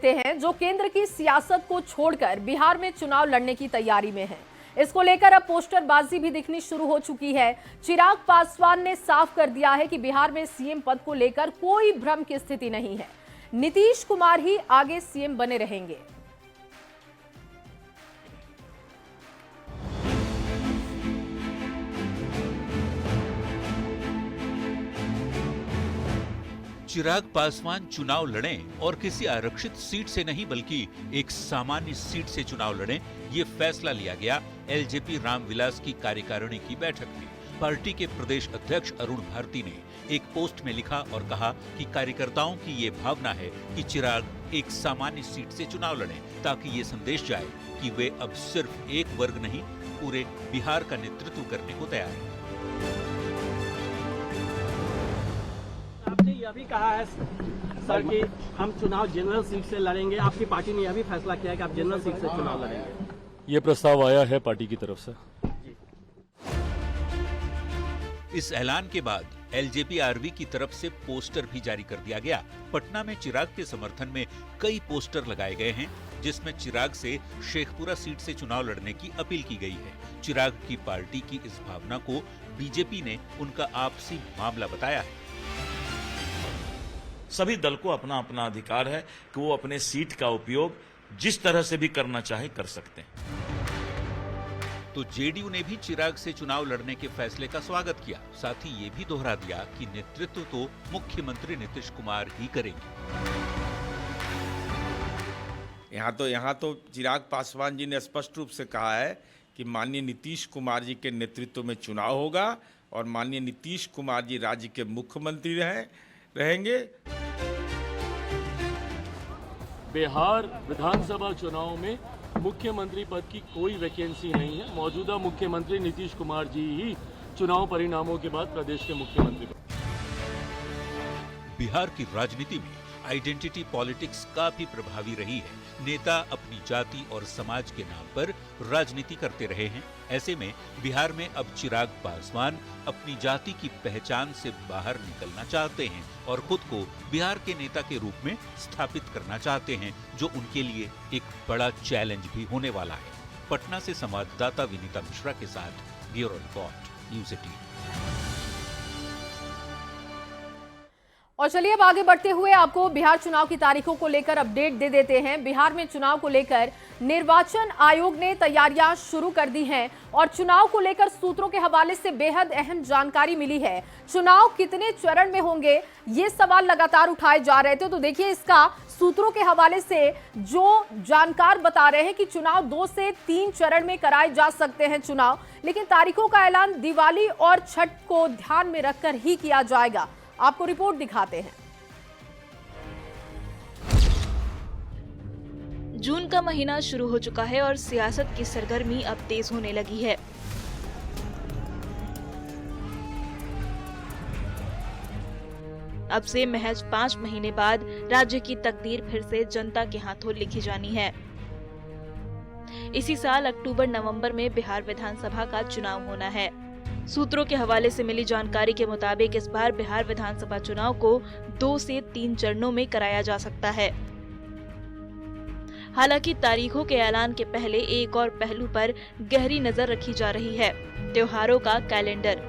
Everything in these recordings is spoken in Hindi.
देते हैं जो केंद्र की सियासत को छोड़कर बिहार में चुनाव लड़ने की तैयारी में हैं। इसको लेकर अब पोस्टरबाजी भी दिखनी शुरू हो चुकी है। चिराग पासवान ने साफ कर दिया है कि बिहार में सीएम पद को लेकर कोई भ्रम की स्थिति नहीं है। नीतीश कुमार ही आगे सीएम बने रहेंगे। चिराग पासवान चुनाव लड़ें और किसी आरक्षित सीट से नहीं बल्कि एक सामान्य सीट से चुनाव लड़ें, ये फैसला लिया गया एलजेपी रामविलास की कार्यकारिणी की बैठक में। पार्टी के प्रदेश अध्यक्ष अरुण भारती ने एक पोस्ट में लिखा और कहा कि कार्यकर्ताओं की ये भावना है कि चिराग एक सामान्य सीट से चुनाव लड़ें ताकि ये संदेश जाए कि वे अब सिर्फ एक वर्ग नहीं पूरे बिहार का नेतृत्व करने को तैयार हैं। आपने यह भी कहा है सर कि हम चुनाव जनरल सीट से लड़ेंगे। आपकी पार्टी ने यह भी फैसला किया है कि आप जनरल सीट से चुनाव लड़ेंगे। ये प्रस्ताव आया है पार्टी की तरफ से। इस ऐलान के बाद एलजेपी-आरवी की तरफ से पोस्टर भी जारी कर दिया गया। पटना में चिराग के समर्थन में कई पोस्टर लगाए गए हैं जिसमें चिराग से शेखपुरा सीट से चुनाव लड़ने की अपील की गई है। चिराग की पार्टी की इस भावना को बीजेपी ने उनका आपसी मामला बताया है। सभी दल को अपना अपना अधिकार है कि वो अपने सीट का उपयोग जिस तरह से भी करना चाहे कर सकते हैं। तो जेडीयू ने भी चिराग से चुनाव लड़ने के फैसले का स्वागत किया। साथ ही ये भी दोहरा दिया कि नेतृत्व तो मुख्यमंत्री नीतीश कुमार ही करेंगे। यहाँ तो चिराग पासवान जी ने स्पष्ट रूप से कहा है कि माननीय नीतीश कुमार जी के नेतृत्व में चुनाव होगा और माननीय नीतीश कुमार जी राज्य के मुख्यमंत्री रहेंगे। बिहार विधानसभा चुनाव में मुख्यमंत्री पद की कोई वैकेंसी नहीं है। मौजूदा मुख्यमंत्री नीतीश कुमार जी ही चुनाव परिणामों के बाद प्रदेश के मुख्यमंत्री। बिहार की राजनीति में आइडेंटिटी पॉलिटिक्स काफी प्रभावी रही है। नेता अपनी जाति और समाज के नाम पर राजनीति करते रहे हैं। ऐसे में बिहार में अब चिराग पासवान अपनी जाति की पहचान से बाहर निकलना चाहते हैं और खुद को बिहार के नेता के रूप में स्थापित करना चाहते हैं, जो उनके लिए एक बड़ा चैलेंज भी होने वाला है। पटना से संवाददाता विनीता मिश्रा के साथ ब्यूरो रिपोर्ट, न्यूज़ 18। और चलिए अब आगे बढ़ते हुए आपको बिहार चुनाव की तारीखों को लेकर अपडेट दे देते हैं। बिहार में चुनाव को लेकर निर्वाचन आयोग ने तैयारियां शुरू कर दी हैं और चुनाव को लेकर सूत्रों के हवाले से बेहद अहम जानकारी मिली है। चुनाव कितने चरण में होंगे, ये सवाल लगातार उठाए जा रहे थे। तो देखिए, इसका सूत्रों के हवाले से जो जानकार बता रहे हैं कि चुनाव 2 से 3 चरण में कराए जा सकते हैं चुनाव, लेकिन तारीखों का ऐलान दिवाली और छठ को ध्यान में रखकर ही किया जाएगा। आपको रिपोर्ट दिखाते हैं। जून का महीना शुरू हो चुका है और सियासत की सरगर्मी अब तेज होने लगी है। अब से महज 5 महीने बाद राज्य की तकदीर फिर से जनता के हाथों लिखी जानी है। इसी साल अक्टूबर-नवंबर में बिहार विधानसभा का चुनाव होना है। सूत्रों के हवाले से मिली जानकारी के मुताबिक इस बार बिहार विधानसभा चुनाव को 2 से 3 चरणों में कराया जा सकता है। हालांकि तारीखों के ऐलान के पहले एक और पहलू पर गहरी नजर रखी जा रही है, त्योहारों का कैलेंडर।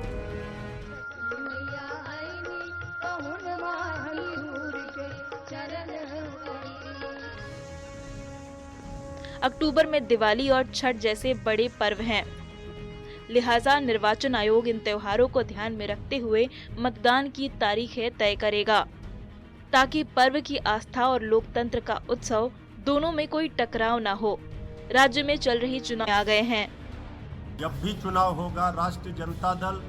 अक्टूबर में दिवाली और छठ जैसे बड़े पर्व हैं। लिहाजा निर्वाचन आयोग इन त्योहारों को ध्यान में रखते हुए मतदान की तारीखें तय करेगा, ताकि पर्व की आस्था और लोकतंत्र का उत्सव दोनों में कोई टकराव न हो। राज्य में चल रही चुनाव आ गए हैं। जब भी चुनाव होगा, राष्ट्रीय जनता दल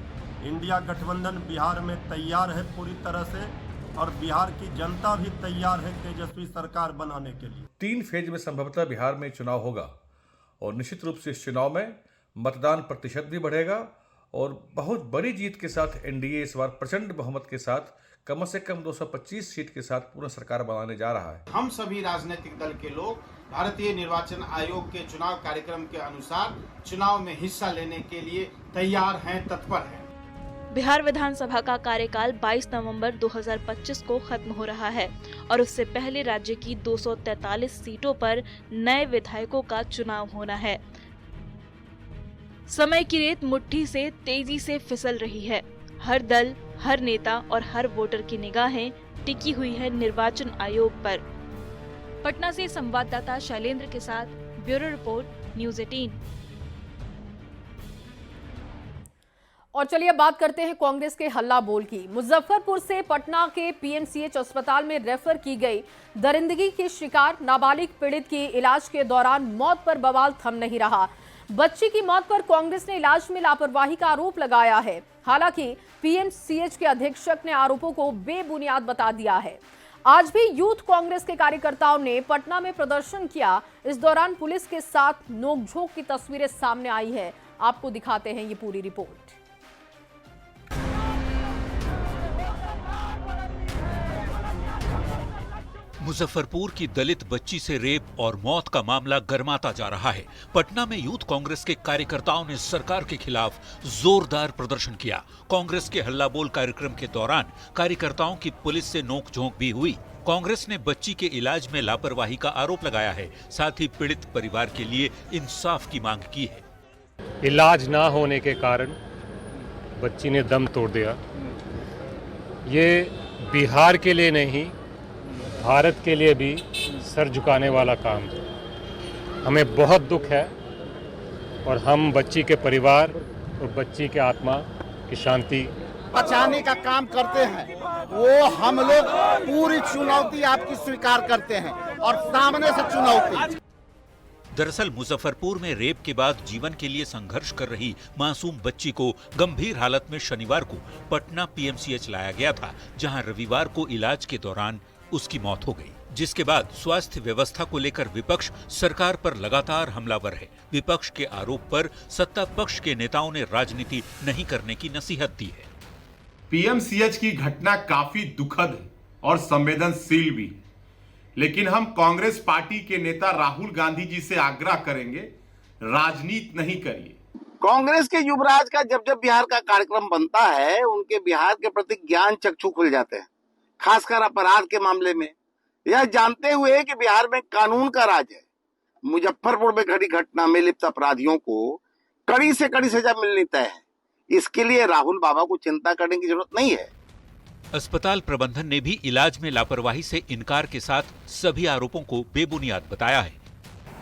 इंडिया गठबंधन बिहार में तैयार है पूरी तरह से, और बिहार की जनता भी तैयार है तेजस्वी सरकार बनाने के लिए। 3 फेज में संभवतः बिहार में चुनाव होगा और निश्चित रूप से इस चुनाव में मतदान प्रतिशत भी बढ़ेगा और बहुत बड़ी जीत के साथ एनडीए इस बार प्रचंड बहुमत के साथ कम से कम 225 सीट के साथ पूर्ण सरकार बनाने जा रहा है। हम सभी राजनीतिक दल के लोग भारतीय निर्वाचन आयोग के चुनाव कार्यक्रम के अनुसार चुनाव में हिस्सा लेने के लिए तैयार हैं, तत्पर हैं। बिहार विधानसभा का कार्यकाल 22 नवंबर 2025 को खत्म हो रहा है और उससे पहले राज्य की 243 सीटों पर नए विधायकों का चुनाव होना है। समय की रेत मुट्ठी से तेजी से फिसल रही है। हर दल, हर नेता और हर वोटर की निगाहें टिकी हुई है निर्वाचन आयोग पर। पटना से संवाददाता शैलेंद्र के साथ ब्यूरो रिपोर्ट, न्यूज़ 18। और चलिए बात करते हैं कांग्रेस के हल्ला बोल की। मुजफ्फरपुर से पटना के पीएमसीएच अस्पताल में रेफर की गई दरिंदगी की शिकार नाबालिग पीड़ित की इलाज के दौरान मौत पर बवाल थम नहीं रहा। बच्ची की मौत पर कांग्रेस ने इलाज में लापरवाही का आरोप लगाया है। हालांकि पीएमसीएच के अधीक्षक ने आरोपों को बेबुनियाद बता दिया है। आज भी यूथ कांग्रेस के कार्यकर्ताओं ने पटना में प्रदर्शन किया। इस दौरान पुलिस के साथ नोकझोंक की तस्वीरें सामने आई है। आपको दिखाते हैं ये पूरी रिपोर्ट। मुजफ्फरपुर की दलित बच्ची से रेप और मौत का मामला गर्माता जा रहा है। पटना में यूथ कांग्रेस के कार्यकर्ताओं ने सरकार के खिलाफ जोरदार प्रदर्शन किया। कांग्रेस के हल्ला बोल कार्यक्रम के दौरान कार्यकर्ताओं की पुलिस से नोकझोंक भी हुई। कांग्रेस ने बच्ची के इलाज में लापरवाही का आरोप लगाया है। साथ ही पीड़ित परिवार के लिए इंसाफ की मांग की है। इलाज ना होने के कारण बच्ची ने दम तोड़ दिया। ये बिहार के लिए नहीं, भारत के लिए भी सर झुकाने वाला काम है। हमें बहुत दुख है और हम बच्ची के परिवार और बच्ची के आत्मा की शांति बचाने का काम करते हैं। वो हम लोग पूरी चुनौती आपकी स्वीकार करते हैं और सामने से चुनौती। दरअसल मुजफ्फरपुर में रेप के बाद जीवन के लिए संघर्ष कर रही मासूम बच्ची को गंभीर हालत में शनिवार को पटना पीएमसीएच लाया गया था, जहां रविवार को इलाज के दौरान उसकी मौत हो गई। जिसके बाद स्वास्थ्य व्यवस्था को लेकर विपक्ष सरकार पर लगातार हमलावर है। विपक्ष के आरोप पर सत्ता पक्ष के नेताओं ने राजनीति नहीं करने की नसीहत दी है। पीएमसीएच की घटना काफी दुखद और संवेदनशील भी, लेकिन हम कांग्रेस पार्टी के नेता राहुल गांधी जी से आग्रह करेंगे, राजनीति नहीं करिए। कांग्रेस के युवराज का जब जब बिहार का कार्यक्रम बनता है, उनके बिहार के प्रति ज्ञान चक्षु खुल जाते हैं, खासकर अपराध के मामले में। यह जानते हुए कि बिहार में कानून का राज है, मुजफ्फरपुर में घटी घटना में लिप्त अपराधियों को कड़ी से कड़ी सजा मिलनी तय है। इसके लिए राहुल बाबा को चिंता करने की जरूरत नहीं है। अस्पताल प्रबंधन ने भी इलाज में लापरवाही से इनकार के साथ सभी आरोपों को बेबुनियाद बताया है।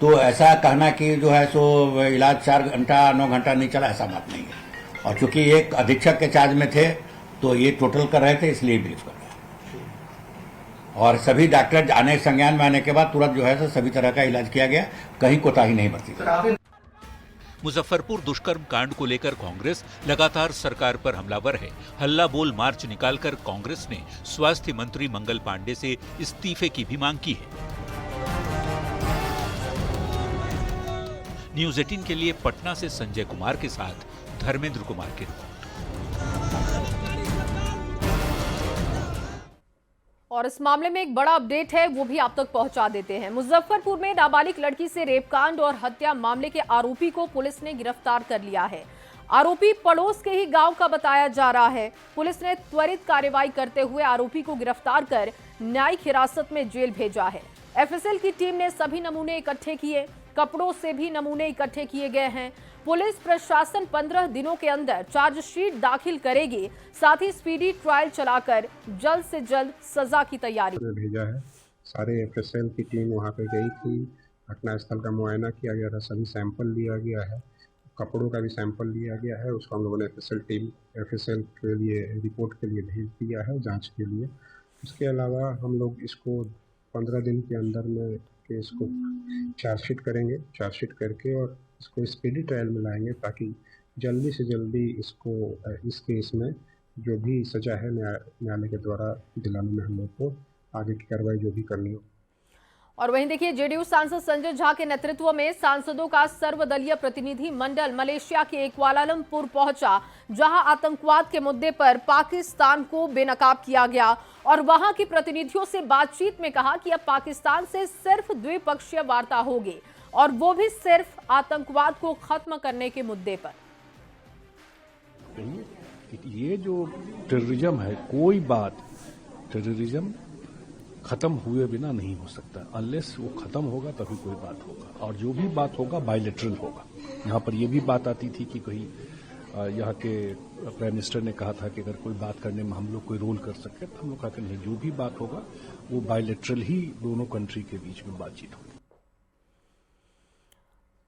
तो ऐसा कहना कि जो है सो इलाज 4 घंटा 9 घंटा नहीं चला, ऐसा बात नहीं है। और चूंकि एक अधीक्षक के चार्ज में थे तो ये टोटल कर रहे थे, इसलिए बिलीव कर रहे हैं। और सभी डॉक्टर आने संज्ञान में आने के बाद तुरंत जो है सभी तरह का इलाज किया गया, कहीं कोताही नहीं बरती। मुजफ्फरपुर दुष्कर्म कांड को लेकर कांग्रेस लगातार सरकार पर हमलावर है। हल्ला बोल मार्च निकालकर कांग्रेस ने स्वास्थ्य मंत्री मंगल पांडे से इस्तीफे की भी मांग की है। न्यूज़ 18 के लिए पटना से संजय कुमार के साथ धर्मेंद्र कुमार की रिपोर्ट। और इस मामले में एक बड़ा अपडेट है, वो भी आप तक पहुंचा देते हैं। मुजफ्फरपुर में नाबालिग लड़की से रेपकांड और हत्या मामले के आरोपी को पुलिस ने गिरफ्तार कर लिया है। आरोपी पड़ोस के ही गांव का बताया जा रहा है। पुलिस ने त्वरित कार्रवाई करते हुए आरोपी को गिरफ्तार कर न्यायिक हिरासत में जेल भेजा है। एफएसएल की टीम ने सभी नमूने इकट्ठे किए, कपड़ों से भी नमूने इकट्ठे किए गए हैं। पुलिस प्रशासन 15 दिनों के अंदर चार्जशीट दाखिल करेगी, साथ ही स्पीडी ट्रायल चलाकर जल्द से जल्द सजा की तैयारी भेजा है। सारे एफएसएल की टीम वहां पे गई थी, घटनास्थल का मुआयना किया गया था, सभी सैंपल लिया गया है, कपड़ों का भी सैंपल लिया गया है। उसको हम लोगों ने एफएसएल के लिए रिपोर्ट के लिए भेज दिया है जांच के लिए। इसके अलावा हम लोग इसको 15 दिन के अंदर में केस को चार्जशीट करेंगे, चार्जशीट करके और इसको स्पीडी ट्रायल में लाएंगे, ताकि जल्दी से जल्दी इसको इस केस में जो भी सजा है न्यायालय के द्वारा दिलाने में हम लोग को आगे की कार्रवाई जो भी करनी हो। और वहीं देखिए, जेडीयू सांसद संजय झा के नेतृत्व में सांसदों का सर्वदलीय प्रतिनिधि मंडल मलेशिया के कुआलालंपुर पहुंचा, जहां आतंकवाद के मुद्दे पर पाकिस्तान को बेनकाब किया गया और वहां के प्रतिनिधियों से बातचीत में कहा कि अब पाकिस्तान से सिर्फ द्विपक्षीय वार्ता होगी और वो भी सिर्फ आतंकवाद को खत्म करने के मुद्दे पर। ये जो टेररिज्म है, कोई बात टेररिज्म खत्म हुए बिना नहीं हो सकता। अनलेस वो खत्म होगा तभी कोई बात होगा, और जो भी बात होगा बायलैटरल होगा। यहाँ पर ये भी बात आती थी कि कहीं यहाँ के प्राइम मिनिस्टर ने कहा था कि अगर कोई बात करने में हम लोग कोई रोल कर सकते, तो हम लोग कहते नहीं, जो भी बात होगा वो बायलैटरल ही दोनों कंट्री के बीच में बातचीत होगी।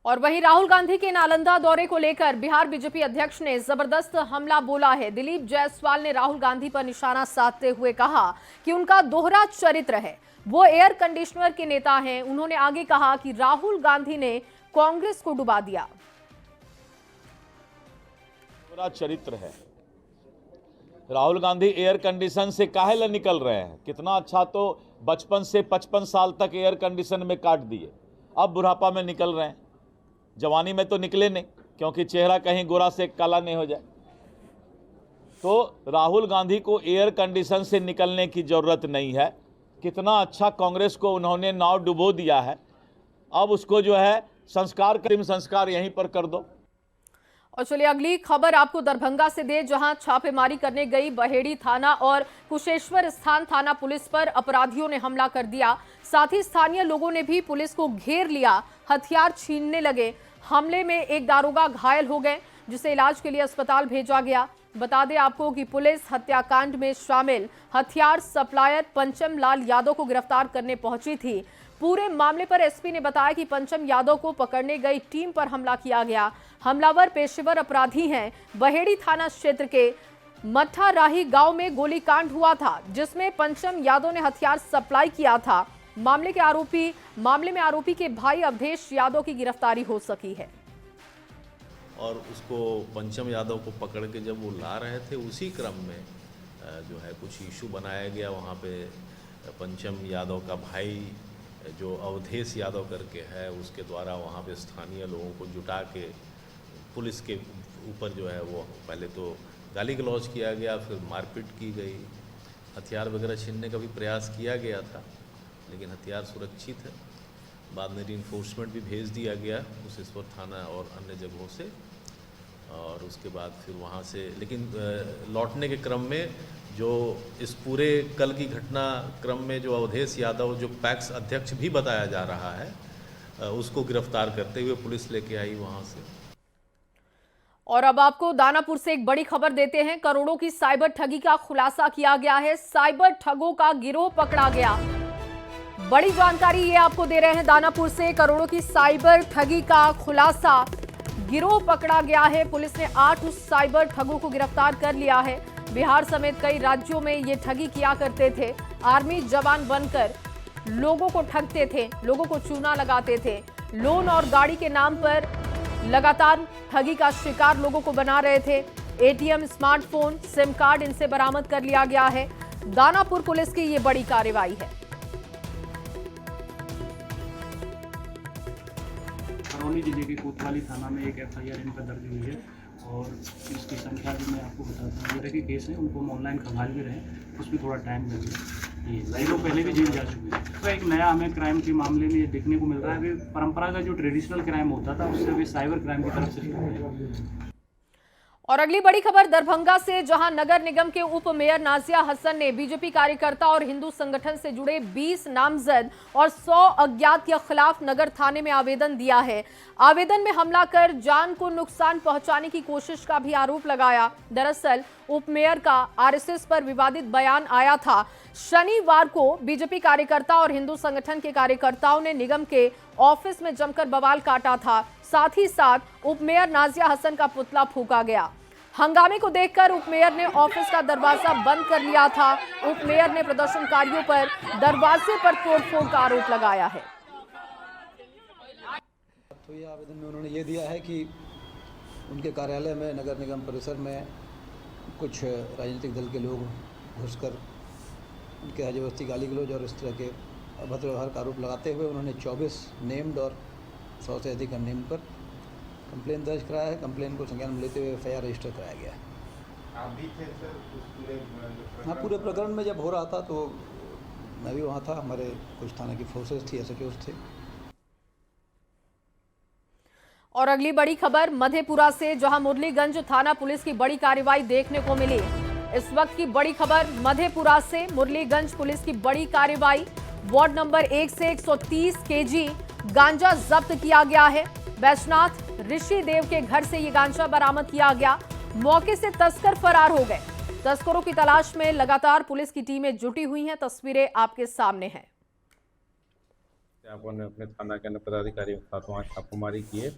और वहीं राहुल गांधी के नालंदा दौरे को लेकर बिहार बीजेपी अध्यक्ष ने जबरदस्त हमला बोला है। दिलीप जायसवाल ने राहुल गांधी पर निशाना साधते हुए कहा कि उनका दोहरा चरित्र है, वो एयर कंडीशनर के नेता हैं। उन्होंने आगे कहा कि राहुल गांधी ने कांग्रेस को डुबा दिया। दोहरा चरित्र है। राहुल गांधी एयर कंडीशन से काहे ला निकल रहे हैं? कितना अच्छा, तो बचपन से 55 साल तक एयर कंडीशन में काट दिए, अब बुढ़ापा में निकल रहे हैं। जवानी में तो निकले नहीं, क्योंकि चेहरा कहीं गोरा से काला नहीं हो जाए। तो राहुल गांधी को एयर कंडीशन से निकलने की जरूरत नहीं है। कितना अच्छा कांग्रेस को उन्होंने नाव डुबो दिया है, अब उसको जो है संस्कार यहीं पर कर दो। और चलिए अगली खबर आपको दरभंगा से दे, जहां छापेमारी करने गई बहेड़ी थाना और कुशेश्वर स्थान थाना पुलिस पर अपराधियों ने हमला कर दिया। साथ ही स्थानीय लोगों ने भी पुलिस को घेर लिया, हथियार छीनने लगे। हमले में एक दारोगा घायल हो गए, जिसे इलाज के लिए अस्पताल भेजा गया। बता दें आपको कि पुलिस हत्याकांड में शामिल हथियार सप्लायर पंचम लाल यादव को गिरफ्तार करने पहुंची थी। पूरे मामले पर एसपी ने बताया कि पंचम यादव को पकड़ने गई टीम पर हमला किया गया। हमलावर पेशेवर अपराधी हैं। बहेड़ी थाना क्षेत्र के मट्ठा राही गांव में गोलीकांड हुआ था, जिसमें पंचम यादव ने हथियार सप्लाई किया था। मामले में आरोपी के भाई अवधेश यादव की गिरफ्तारी हो सकी है। और उसको पंचम यादव को पकड़ के जब वो ला रहे थे, उसी क्रम में जो है कुछ इशू बनाया गया। वहाँ पे पंचम यादव का भाई जो अवधेश यादव करके है, उसके द्वारा वहाँ पे स्थानीय लोगों को जुटा के पुलिस के ऊपर जो है वो पहले तो गाली गलौज किया गया, फिर मारपीट की गई, हथियार वगैरह छीनने का भी प्रयास किया गया था, लेकिन हथियार सुरक्षित है। बाद में रीइंफोर्समेंट भी भेज दिया गया कुशेश्वर थाना और अन्य जगहों से, और उसके बाद फिर वहाँ से, लेकिन लौटने के क्रम में जो इस पूरे कल की घटना क्रम में जो अवधेश यादव, जो पैक्स अध्यक्ष भी बताया जा रहा है, उसको गिरफ्तार करते हुए पुलिस लेके आई वहाँ से। और अब आपको दानापुर से एक बड़ी खबर देते हैं। करोड़ों की साइबर ठगी का खुलासा किया गया है। साइबर ठगों का गिरोह पकड़ा गया। बड़ी जानकारी ये आपको दे रहे हैं दानापुर से। करोड़ों की साइबर ठगी का खुलासा, गिरोह पकड़ा गया है। पुलिस ने 8 साइबर ठगों को गिरफ्तार कर लिया है। बिहार समेत कई राज्यों में ये ठगी किया करते थे। आर्मी जवान बनकर लोगों को ठगते थे, लोगों को चूना लगाते थे। लोन और गाड़ी के नाम पर लगातार ठगी का शिकार लोगों को बना रहे थे। एटीएम, स्मार्टफोन, सिम कार्ड इनसे बरामद कर लिया गया है। दानापुर पुलिस की ये बड़ी कार्रवाई है। करौली जिले के कोतवाली थाना में एक एफआईआर इन पर दर्ज हुई है, और इसकी संख्या भी मैं आपको बताता हूँ। के केस है, उनको हम ऑनलाइन खंगाल भी रहे हैं, उसमें थोड़ा टाइम लगेगा। ये कई लोग पहले भी जेल जा चुके हैं। तो एक नया हमें क्राइम के मामले में ये देखने को मिल रहा है कि परंपरा का जो ट्रेडिशनल क्राइम होता था, उससे अभी साइबर क्राइम की तरफ शिफ्ट हो गया। और अगली बड़ी खबर दरभंगा से, जहां नगर निगम के उप मेयर नाजिया हसन ने बीजेपी कार्यकर्ता और हिंदू संगठन से जुड़े 20 नामजद और 100 अज्ञात के खिलाफ नगर थाने में आवेदन दिया है। आवेदन में हमला कर जान को नुकसान पहुंचाने की कोशिश का भी आरोप लगाया। दरअसल उप मेयर का आरएसएस पर विवादित बयान आया था। शनिवार को बीजेपी कार्यकर्ता और हिंदू संगठन के कार्यकर्ताओं ने निगम के ऑफिस में जमकर बवाल काटा था। साथ ही साथ उप मेयर नाजिया हसन का पुतला फूंका गया। हंगामे को देखकर उप मेयर ने ऑफिस का दरवाजा बंद कर लिया था। उप मेयर ने प्रदर्शनकारियों पर दरवाजे पर तोड़फोड़ का आरोप लगाया है। तो ये आवेदन में उन्होंने ये दिया है कि उनके कार्यालय में, नगर निगम परिसर में कुछ राजनीतिक दल के लोग घुसकर उनके हजबस्ती, गाली गलौज और इस तरह के अभद्र व्यवहार का आरोप लगाते हुए उन्होंने 24 नेम्ड और 100 से अधिक अननेम्ड पर कंप्लेन दर्ज कराया है। कंप्लेन को संज्ञान में लेते हुए एफआईआर रजिस्टर कराया गया है। आप भी थे सर? हाँ, पूरे प्रकरण में जब हो रहा था तो मैं भी वहाँ था, हमारे कुछ थाने की फोर्सेस थी, एसएचओस थे। और अगली बड़ी खबर मधेपुरा से, जहां मुरलीगंज थाना पुलिस की बड़ी कार्रवाई देखने को मिली। इस वक्त की बड़ी खबर मधेपुरा से, मुरलीगंज पुलिस की बड़ी कार्रवाई। वार्ड नंबर 1 से 130 केजी गांजा जब्त किया गया है। बैजनाथ ऋषि देव के घर से ये गांजा बरामद किया गया। मौके से तस्कर फरार हो गए। तस्करों की तलाश में लगातार पुलिस की टीमें जुटी हुई हैं। तस्वीरें आपके सामने हैं। अपन ने अपने थाना के अन्य पदाधिकारियों के साथ वहाँ छापेमारी किए,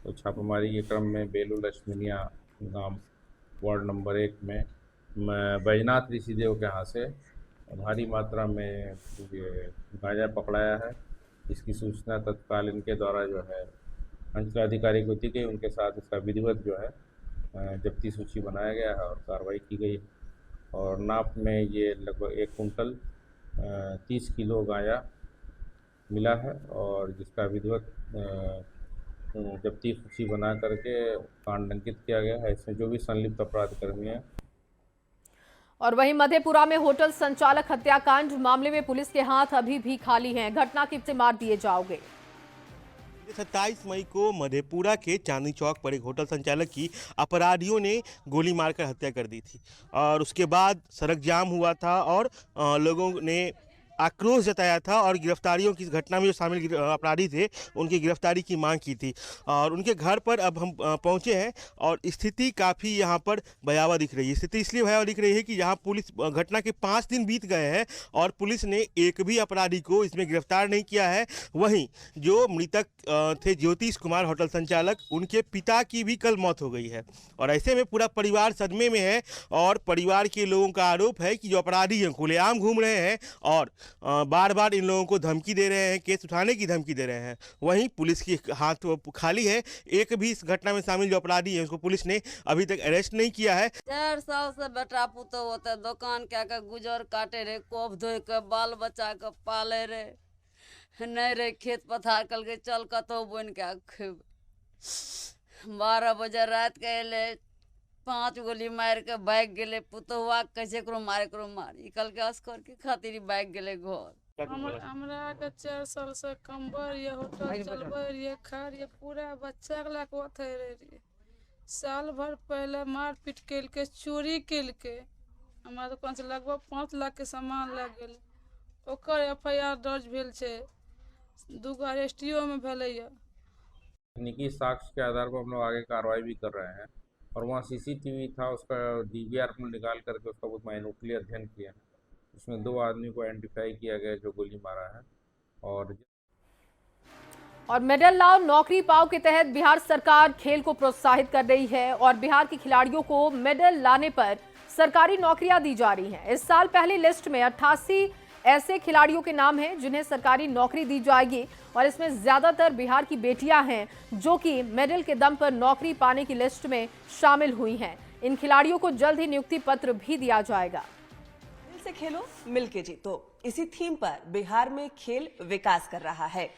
तो छापेमारी के क्रम में बेलू लक्ष्मीनिया गांव वार्ड नंबर 1 में बैजनाथ ऋषि देव के यहाँ से भारी मात्रा में ये गांजा पकड़ाया है। इसकी सूचना तत्काल इनके द्वारा जो है अंचलाधिकारी को दी गई। उनके साथ इसका विधिवत जो है जब्ती सूची बनाया गया है और कार्रवाई की गई। और नाप में ये लगभग 1 कुंटल 30 किलो गांजा मिला है और जिसका विधिवत जब्ती सूची बना करके कांड अंकित किया गया है। इसमें जो भी संलिप्त अपराध कर्मी हैं। और वहीं मधेपुरा में होटल संचालक हत्याकांड मामले में पुलिस के हाथ अभी भी खाली हैं। घटना की मार दिए जाओगे। 27 मई को मधेपुरा के चांदनी चौक पर एक होटल संचालक की अपराधियों ने गोली मारकर हत्या कर दी थी और उसके बाद सड़क जाम हुआ था और लोगों ने आक्रोश जताया था और गिरफ्तारियों की घटना में जो शामिल अपराधी थे उनकी गिरफ्तारी की मांग की थी। और उनके घर पर अब हम पहुंचे हैं और स्थिति काफ़ी यहां पर भयावह दिख रही है। स्थिति इसलिए भयावह दिख रही है कि यहां पुलिस घटना के 5 दिन बीत गए हैं और पुलिस ने एक भी अपराधी को इसमें गिरफ्तार नहीं किया है। वहीं जो मृतक थे ज्योतिष कुमार होटल संचालक, उनके पिता की भी कल मौत हो गई है और ऐसे में पूरा परिवार सदमे में है और परिवार के लोगों का आरोप है कि जो अपराधी हैं खुलेआम घूम रहे हैं और बार बार इन लोगों को धमकी दे रहे हैं, केस उठाने की धमकी दे रहे हैं। वहीं पुलिस की हाथ खाली है। एक भी इस घटना में शामिल जो अपराधी है उसको पुलिस ने अभी तक अरेस्ट नहीं किया है। 4 साल से बेटा पुतो होते दुकान क्या के गुजर काटे रे, कोप धोए के बाल बच्चा के पाले रे, नहीं रे खेत पथार कल के चल कतो बन के खेब। 12 बजे रात के ले 5 गोली मार के भाग गेले। पुतहुआ कैसे करो मार कल के अस्कर के खातिर भाग गेले घर। हमरा के 4 साल से कंबर ये होटल चलबर ये खार ये पूरा बच्चा के लाक ओथे रे। साल भर पहले मार पीट केल के चोरी केल के हमरा दुकान से लगभग 5 लाख के सामान लग गेल। ओकर FIR दर्ज भेल छे, 2 अरेस्टियो में भेलै है। तकनीकी साक्ष्य के आधार पर हम लोग आगे कार्रवाई भी कर रहे हैं और वहाँ CCTV था, उसका DVR में निकाल करके उसका बहुत माइन्यूटली अध्ययन किया। उसमें 2 आदमी को आइडेंटिफाई किया गया जो गोली मारा है। और मेडल लाओ नौकरी पाओ के तहत बिहार सरकार खेल को प्रोत्साहित कर रही है और बिहार के खिलाड़ियों को मेडल लाने पर सरकारी नौकरियां दी जा रही हैं। इस साल पहली लिस्ट में 88 ऐसे खिलाड़ियों के नाम हैं जिन्हें सरकारी नौकरी दी जाएगी और इसमें ज्यादातर बिहार की बेटियां हैं जो कि मेडल के दम पर नौकरी पाने की लिस्ट में शामिल हुई हैं। इन खिलाड़ियों को जल्द ही नियुक्ति पत्र भी दिया जाएगा। दिल से खेलो, मिल के जीतो, इसी थीम पर बिहार में खेल विकास कर रहा है।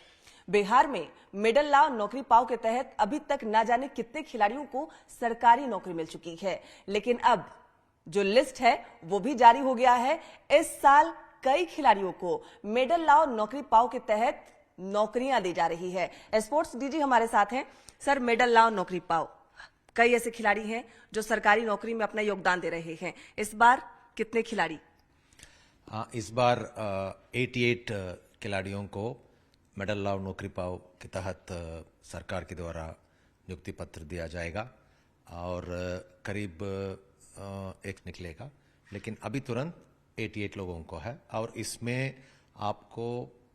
बिहार में मेडल लाओ नौकरी पाओ के तहत अभी तक न जाने कितने खिलाड़ियों को सरकारी नौकरी मिल चुकी है, लेकिन अब जो लिस्ट है वो भी जारी हो गया है। इस साल कई खिलाड़ियों को मेडल लाओ नौकरी पाओ के तहत नौकरियां दी जा रही है। स्पोर्ट्स DG हमारे साथ हैं। सर, मेडल लाओ नौकरी पाओ, कई ऐसे खिलाड़ी हैं जो सरकारी नौकरी में अपना योगदान दे रहे हैं। इस बार कितने खिलाड़ी? इस बार 88 खिलाड़ियों को मेडल लाओ नौकरी पाओ के तहत सरकार के द्वारा नियुक्ति पत्र दिया जाएगा और करीब 1 निकलेगा, लेकिन अभी तुरंत 88 लोगों को है। और इसमें आपको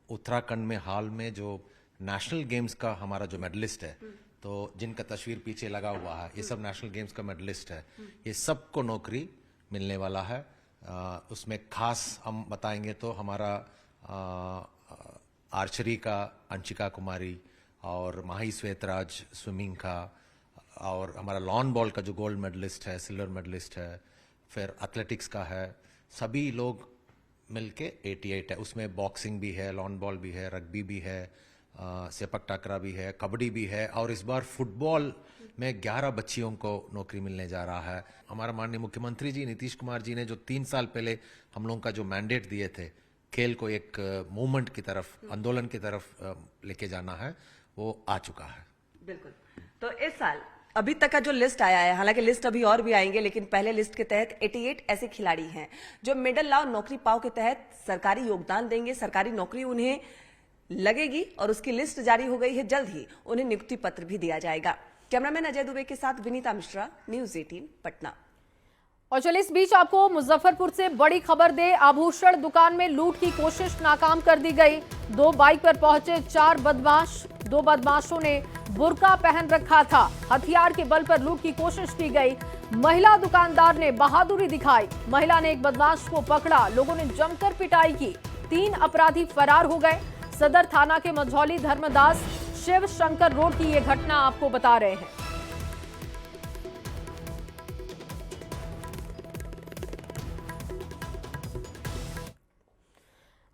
उत्तराखंड में हाल में जो नेशनल गेम्स का हमारा जो मेडलिस्ट है, तो जिनका तस्वीर पीछे लगा हुआ है, ये सब नेशनल गेम्स का मेडलिस्ट है। ये सबको नौकरी मिलने वाला है। उसमें खास हम बताएंगे तो हमारा आर्चरी का अंशिका कुमारी और माही श्वेतराज स्विमिंग का, और हमारा लॉन बॉल का जो गोल्ड मेडलिस्ट है, सिल्वर मेडलिस्ट है, फिर एथलेटिक्स का है, सभी लोग मिलके 88 है। उसमें बॉक्सिंग भी है, लॉन बॉल भी है, रग्बी भी है, सेपक टाकरा भी है, कबड्डी भी है और इस बार फुटबॉल में 11 बच्चियों को नौकरी मिलने जा रहा है। हमारा माननीय मुख्यमंत्री जी नीतीश कुमार जी ने जो 3 साल पहले हम लोगों का जो मैंडेट दिए थे, खेल को एक मूवमेंट की तरफ, आंदोलन की तरफ लेके जाना है, वो आ चुका है। बिल्कुल। तो इस साल अभी तक का जो लिस्ट आया है, हालांकि लिस्ट अभी और भी आएंगे, लेकिन पहले लिस्ट के तहत 88 ऐसे खिलाड़ी हैं जो मेडल लाओ नौकरी पाओ के तहत सरकारी योगदान देंगे, सरकारी नौकरी उन्हें लगेगी और उसकी लिस्ट जारी हो गई है। जल्द ही उन्हें नियुक्ति पत्र भी दिया जाएगा। कैमरामैन अजय दुबे के साथ विनीता मिश्रा, न्यूज 18 पटना। और चलिए इस बीच आपको मुजफ्फरपुर से बड़ी खबर दे। आभूषण दुकान में लूट की कोशिश नाकाम कर दी गई। 2 बाइक पर पहुंचे 4 बदमाश। 2 बदमाशों ने बुर्का पहन रखा था। हथियार के बल पर लूट की कोशिश की गई। महिला दुकानदार ने बहादुरी दिखाई। महिला ने एक बदमाश को पकड़ा। लोगों ने जमकर पिटाई की। 3 अपराधी फरार हो गए। सदर थाना के मझौली धर्मदास शिव शंकर रोड की यह घटना आपको बता रहे हैं।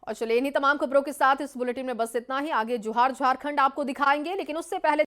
और चलिए इन्हीं तमाम खबरों के साथ इस बुलेटिन में बस इतना ही। आगे जोहार झारखंड आपको दिखाएंगे, लेकिन उससे पहले